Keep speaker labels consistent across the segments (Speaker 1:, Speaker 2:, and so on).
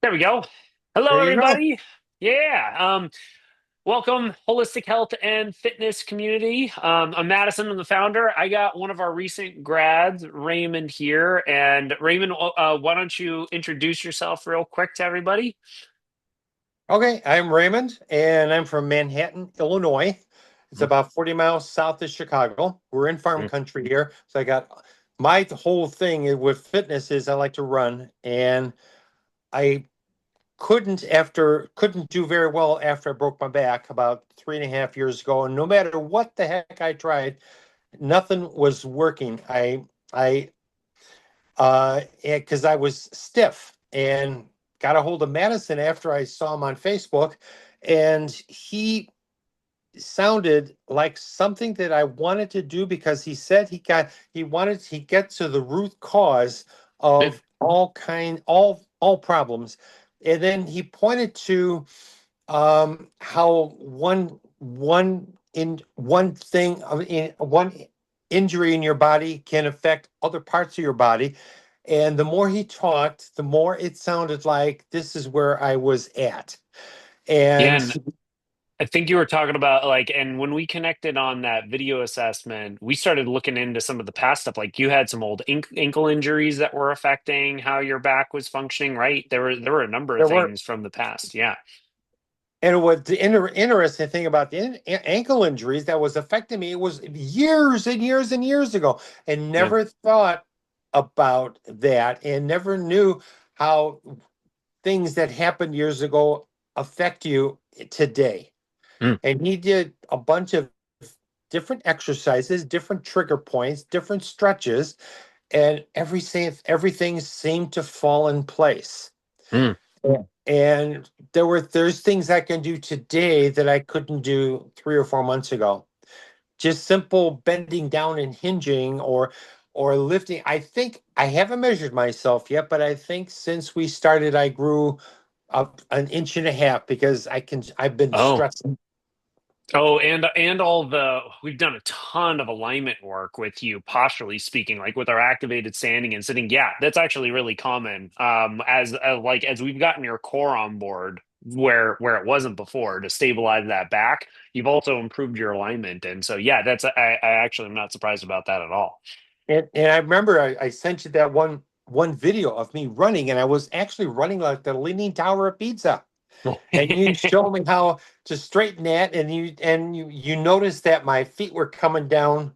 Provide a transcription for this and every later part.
Speaker 1: There we go. Hello,
Speaker 2: There you go.
Speaker 1: everybody. Yeah. Welcome, holistic health and fitness community. I'm Madison. I'm the founder. I got one of our recent grads, Raymond, here. And Raymond, why don't you introduce yourself real quick to everybody?
Speaker 2: Okay, I'm Raymond, and I'm from Manhattan, Illinois. It's
Speaker 1: Mm,
Speaker 2: about 40 miles south of Chicago. We're in farm
Speaker 1: mm.
Speaker 2: country here. So I got my whole thing with fitness is I like to run, and I couldn't do very well after I broke my back about 3.5 years ago. And no matter what the heck I tried, nothing was working. I because I was stiff and got a hold of Madison after I saw him on Facebook, and he sounded like something that I wanted to do because he said he get to the root cause
Speaker 1: Good.
Speaker 2: of all problems, and then he pointed to how one thing in one injury in your body can affect other parts of your body. And the more he talked, the more it sounded like this is where I was at.
Speaker 1: Yeah,
Speaker 2: And
Speaker 1: and I think you were talking about and when we connected on that video assessment, we started looking into some of the past stuff. Like you had some old ankle injuries that were affecting how your back was functioning, right? There were a number of
Speaker 2: there were
Speaker 1: things from the past. Yeah.
Speaker 2: and what the interesting thing about the ankle injuries that was affecting me, it was years and years and years ago, and
Speaker 1: Yeah.
Speaker 2: never thought about that and never knew how things that happened years ago affect you today.
Speaker 1: Mm.
Speaker 2: And he did a bunch of different exercises, different trigger points, different stretches, and everything seemed to fall in place.
Speaker 1: Mm.
Speaker 2: Yeah. And there's things I can do today that I couldn't do 3 or 4 months ago. Just simple bending down and hinging or lifting. I think I haven't measured myself yet, but I think since we started, I grew up an inch and a half because I've been
Speaker 1: Oh.
Speaker 2: stressing.
Speaker 1: Oh, and all the we've done a ton of alignment work with you, posturally speaking, like with our activated standing and sitting. Yeah, that's actually really common. As we've gotten your core on board where it wasn't before to stabilize that back, you've also improved your alignment. And so yeah, I actually am not surprised about that at all.
Speaker 2: And I remember I sent you that one video of me running, and I was actually running like the Leaning Tower of Pizza. And you show me how to straighten that, and you noticed that my feet were coming down.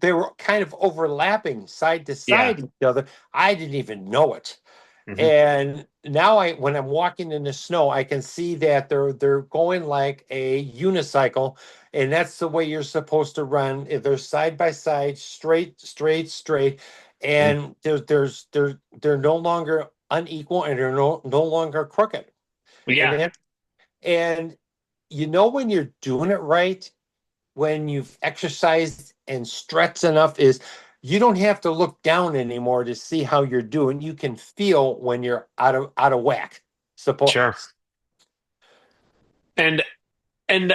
Speaker 2: They were kind of overlapping side to
Speaker 1: Yeah.
Speaker 2: side each other. I didn't even know it.
Speaker 1: Hmm.
Speaker 2: And now when I'm walking in the snow, I can see that they're going like a unicycle, and that's the way you're supposed to run. If they're side by side, straight, straight, straight, and they're no longer unequal, and they're no longer crooked. And
Speaker 1: Yeah.
Speaker 2: that and when you're doing it right, when you've exercised and stretched enough, is you don't have to look down anymore to see how you're doing. You can feel when you're out of whack.
Speaker 1: Sure.
Speaker 2: Suppose.
Speaker 1: And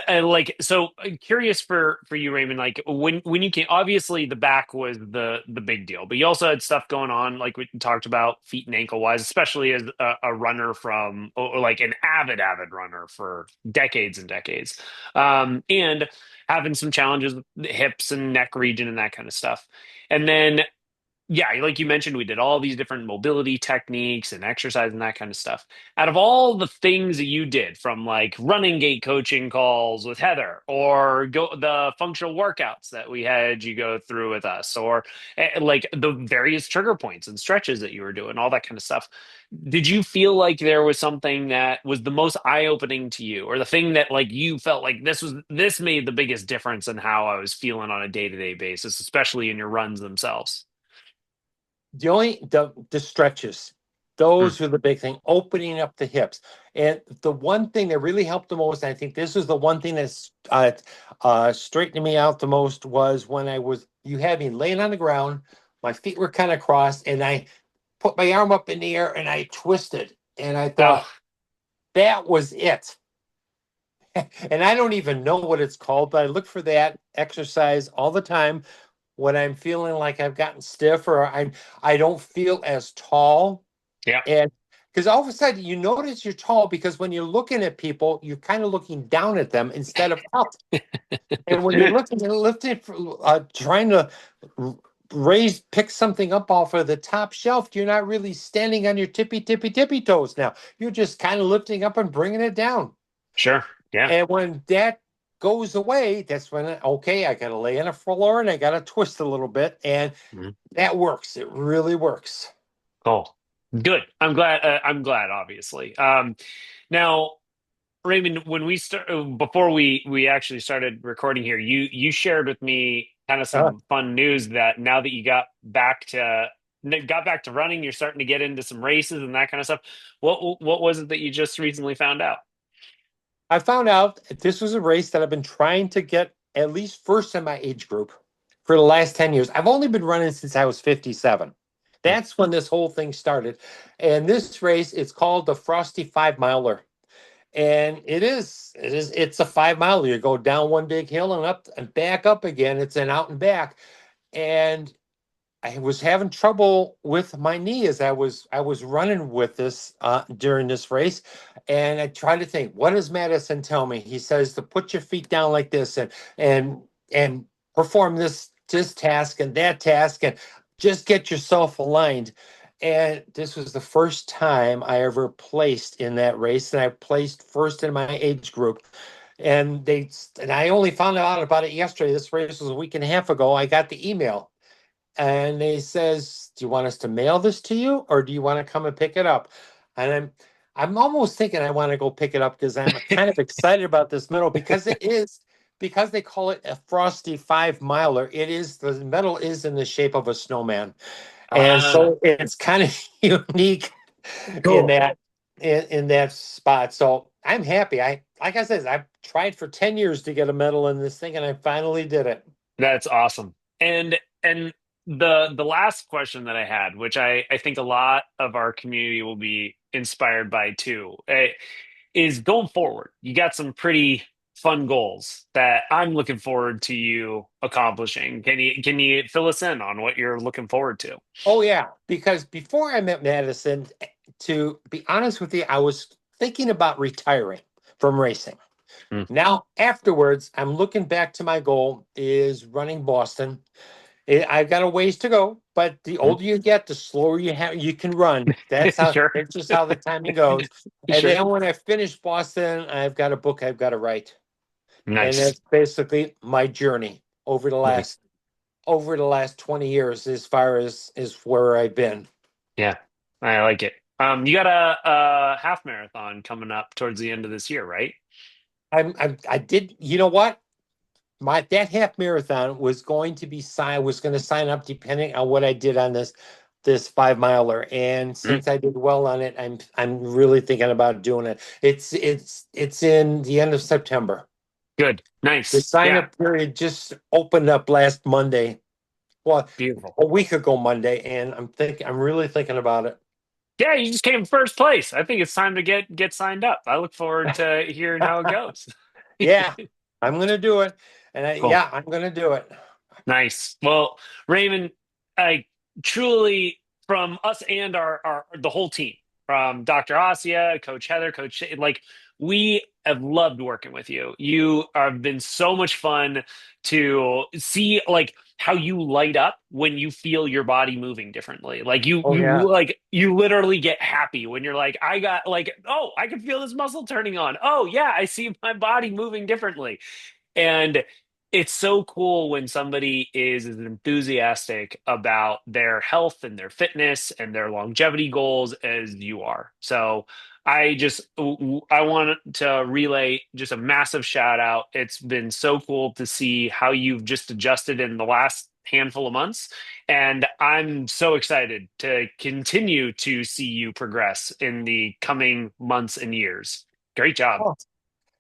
Speaker 1: curious for you, Raymond, like when you came, obviously the back was the big deal, but you also had stuff going on like we talked about feet and ankle wise, especially as a runner from or like an avid runner for decades and decades, and having some challenges with the hips and neck region and that kind of stuff. And then yeah, like you mentioned, we did all these different mobility techniques and exercise and that kind of stuff. Out of all the things that you did, from like running gait coaching calls with Heather, or go the functional workouts that we had you go through with us, or like the various trigger points and stretches that you were doing, all that kind of stuff. Did you feel like there was something that was the most eye-opening to you, or the thing that like you felt like this made the biggest difference in how I was feeling on a day-to-day basis, especially in your runs themselves?
Speaker 2: The stretches, those are the big thing, opening up the hips. And the one thing that really helped the most, I think this was the one thing that's straightened me out the most, was when you had me laying on the ground, my feet were kind of crossed, and I put my arm up in the air and I twisted. And I
Speaker 1: Oh,
Speaker 2: thought, that was it. And I don't even know what it's called, but I look for that exercise all the time when I'm feeling like I've gotten stiff, or I don't feel as tall.
Speaker 1: yeah.
Speaker 2: And Because all of a sudden you notice you're tall because when you're looking at people, you're kind of looking down at them instead of up. And when you're lifting, trying to pick something up off of the top shelf, you're not really standing on your tippy toes now. You're just kind of lifting up and bringing it down.
Speaker 1: Sure. Yeah.
Speaker 2: And when that goes away, that's when, okay, I got to lay on the floor and I got to twist a little bit. And
Speaker 1: Mhm.
Speaker 2: that works. It really works.
Speaker 1: Cool. Good. I'm glad. I'm glad, obviously. Now, Raymond, when we start before we actually started recording here, you shared with me kind of
Speaker 2: Uh,
Speaker 1: some fun news that now that you got back to running, you're starting to get into some races and that kind of stuff. What was it that you just recently found out?
Speaker 2: I found out this was a race that I've been trying to get at least first in my age group for the last 10 years. I've only been running since I was 57.
Speaker 1: Hmm.
Speaker 2: That's when this whole thing started. And this race is called the Frosty 5 miler. And it's a 5 miler. You go down one big hill and up and back up again. It's an out and back. And I was having trouble with my knee as I was running with this during this race, and I tried to think, what does Madison tell me? He says to put your feet down like this and and perform this task and that task and just get yourself aligned. And this was the first time I ever placed in that race, and I placed first in my age group. And I only found out about it yesterday. This race was a week and a half ago. I got the email and he says, "Do you want us to mail this to you, or do you want to come and pick it up?" And I'm almost thinking I want to go pick it up because I'm kind of excited about this medal because they call it a Frosty 5 miler. It is the medal is in the shape of a snowman, and
Speaker 1: Ah,
Speaker 2: so it's kind of unique in
Speaker 1: cool.
Speaker 2: that in that spot. So I'm happy. I like I said, I've tried for 10 years to get a medal in this thing, and I finally did it.
Speaker 1: That's awesome. And the last question that I had, which I think a lot of our community will be inspired by too, is going forward. You got some pretty fun goals that I'm looking forward to you accomplishing. Can you fill us in on what you're looking forward to?
Speaker 2: Oh yeah, because before I met Madison, to be honest with you, I was thinking about retiring from racing.
Speaker 1: Hmm.
Speaker 2: Now, afterwards, I'm looking back to my goal is running Boston. I've got a ways to go, but the
Speaker 1: Hmm.
Speaker 2: older you get, the slower you can run.
Speaker 1: Sure.
Speaker 2: That's just how the timing goes. And
Speaker 1: Sure.
Speaker 2: then when I finish Boston, I've got a book I've got to write. And
Speaker 1: Nice.
Speaker 2: that's basically my journey
Speaker 1: Nice.
Speaker 2: over the last 20 years as far as where I've been.
Speaker 1: Yeah, I like it. You got a half marathon coming up towards the end of this year, right?
Speaker 2: I did, you know what? My that half marathon was going to be signed, was going to sign up depending on what I did on this 5 miler. And
Speaker 1: Mhm.
Speaker 2: since I did well on it, I'm really thinking about doing it. It's in the end of September.
Speaker 1: Good.
Speaker 2: The
Speaker 1: Nice.
Speaker 2: sign
Speaker 1: Yeah.
Speaker 2: up period just opened up last Monday. Well,
Speaker 1: Beautiful.
Speaker 2: a week ago Monday, and I'm really thinking about it.
Speaker 1: Yeah, you just came first place. I think it's time to get signed up. I look forward to hearing how it goes.
Speaker 2: Yeah, I'm gonna do it. And
Speaker 1: Cool.
Speaker 2: I'm gonna do it.
Speaker 1: Nice. Well, Raymond, I truly, from us and our the whole team, from Dr. Asia, Coach Heather, Coach like we have loved working with you. You have been so much fun to see like how you light up when you feel your body moving differently. Like
Speaker 2: Oh yeah.
Speaker 1: you literally get happy when you're like, I got like, oh, I can feel this muscle turning on. Oh yeah, I see my body moving differently. And it's so cool when somebody is as enthusiastic about their health and their fitness and their longevity goals as you are. So I want to relay just a massive shout out. It's been so cool to see how you've just adjusted in the last handful of months. And I'm so excited to continue to see you progress in the coming months and years. Great job.
Speaker 2: Oh,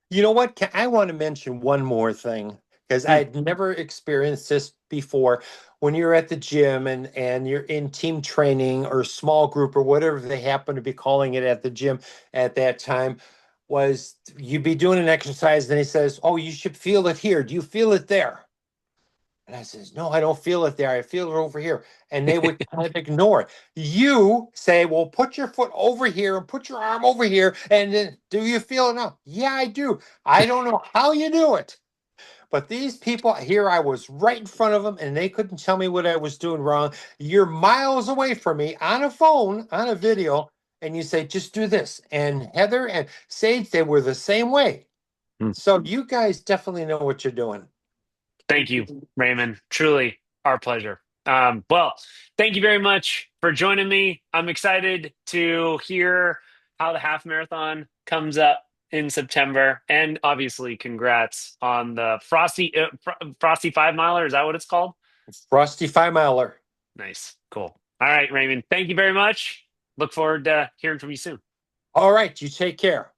Speaker 2: you know what? I want to mention one more thing because I
Speaker 1: Hmm.
Speaker 2: had never experienced this before. When you're at the gym and you're in team training or small group or whatever they happen to be calling it at the gym at that time, was you'd be doing an exercise and he says, "Oh, you should feel it here. Do you feel it there?" And I says, no, I don't feel it there. I feel it over here. And they would kind of ignore it. You say, well, put your foot over here and put your arm over here. And then, do you feel it now? Yeah, I do. I don't know how you do it. But these people here, I was right in front of them and they couldn't tell me what I was doing wrong. You're miles away from me on a phone, on a video, and you say, just do this. And Heather and Sage, they were the same way.
Speaker 1: Hmm.
Speaker 2: So you guys definitely know what you're doing.
Speaker 1: Thank you, Raymond. Truly our pleasure. Well, thank you very much for joining me. I'm excited to hear how the half marathon comes up in September, and obviously, congrats on the Frosty 5 miler. Is that what it's called?
Speaker 2: Frosty 5 miler.
Speaker 1: Nice, cool. All right, Raymond. Thank you very much. Look forward to hearing from you soon.
Speaker 2: All right, you take care.